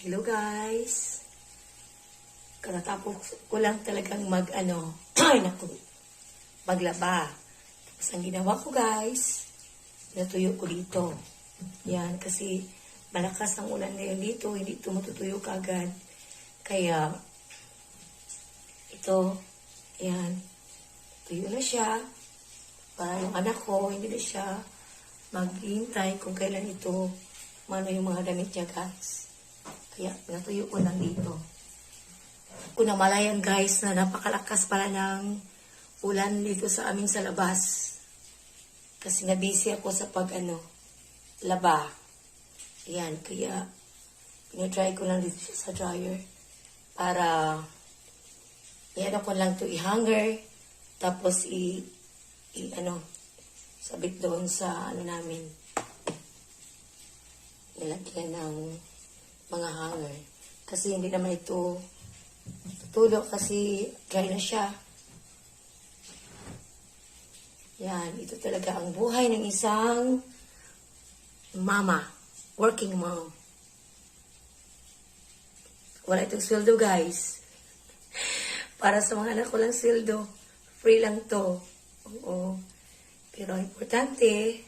Hello guys. Katatapos ko lang talagang naku, maglaba. Tapos ang ginawa ko guys, natuyo ko dito. Yan, kasi malakas ang ulan ngayon dito, hindi ito matutuyo kagad. Kaya, ito, yan, tuyo na siya. Para yung anak ko, hindi na siya maghihintay kung kailan ito, yung mga damit niya guys. Kaya, natuyo ko lang dito. Kung namalayan guys na napakalakas pala ng ulan dito sa amin sa labas. Kasi nabisi ako sa laba. Ayan, kaya pinatry ko lang dito siya sa dryer. Para, ko lang to i-hanger. Tapos sabit doon sa namin. Nilagyan ng mga hanger. Kasi hindi naman ito tutulo kasi dry na siya. Yan, ito talaga ang buhay ng isang mama, working mom. Wala itong sweldo guys. Para sa mga anak ko lang sweldo. Free lang to. Oo. Pero importante,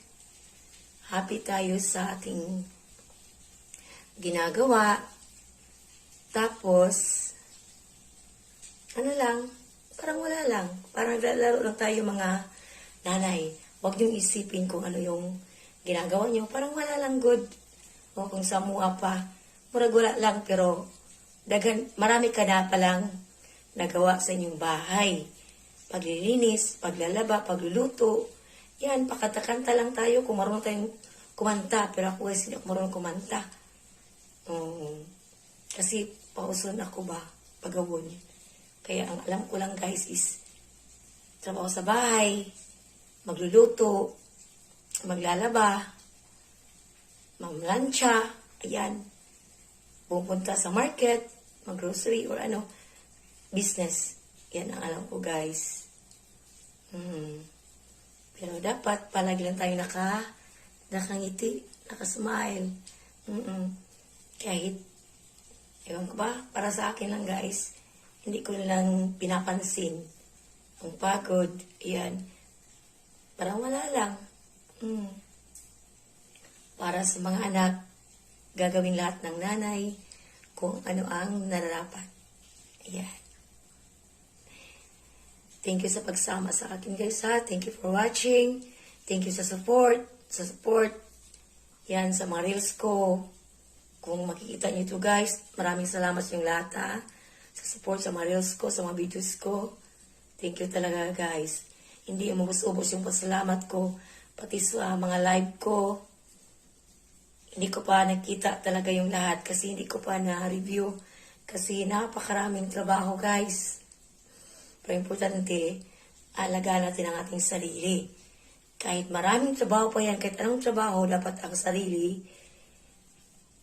happy tayo sa ating ginagawa. Tapos, parang wala lang. Parang naglalaro lang tayo mga nanay. Huwag niyong isipin kung ano yung ginagawa niyo. Parang wala lang good. O kung samua pa. Murag wala lang pero marami ka na palang nagawa sa inyong bahay. Paglilinis, paglalaba, pagluluto. Yan, pakatakanta lang tayo kung marunong tayong kumanta. Pero ako hindi ako marunong kumanta. Kasi pauson ako ba pagawon. Kaya ang alam ko lang guys is trabaho sa bahay, magluluto, maglalaba, mamlansya, ayan, pupunta sa market, maggrocery or business. Yan ang alam ko guys. Pero dapat palagi lang tayo nakangiti, nakasmile. Kahit, ewan ko ba, para sa akin lang guys, hindi ko lang pinapansin. Ang pagod, yan. Parang wala lang. Para sa mga anak, gagawin lahat ng nanay kung ano ang nararapat. Ayan. Thank you sa pagsama sa akin guys ha. Thank you for watching. Thank you sa support. Yan, sa mga reels ko. Kung makikita niyo ito guys, maraming salamat sa inyong lahat ha. Sa support sa mga reels ko, sa mga videos ko. Thank you talaga guys. Hindi umubos-ubos yung pasalamat ko. Pati sa mga live ko. Hindi ko pa nakita talaga yung lahat kasi hindi ko pa na-review. Kasi napakaraming trabaho guys. Pero importante, alagaan natin ang ating sarili. Kahit maraming trabaho pa yan, kahit anong trabaho, dapat ang sarili.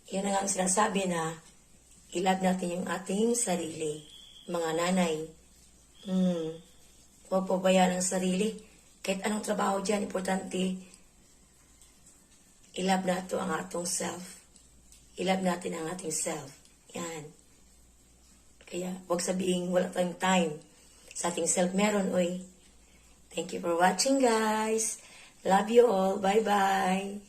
Yan ang sinasabi na i-love natin yung ating sarili. Mga nanay. Huwag pabayaan ang sarili. Kahit anong trabaho dyan, importante, i-love natin ang atong self. I-love natin ang ating self. Yan. Kaya, huwag sabihin, wala tayong time. Sa ating self, meron, oy. Thank you for watching, guys. Love you all. Bye-bye.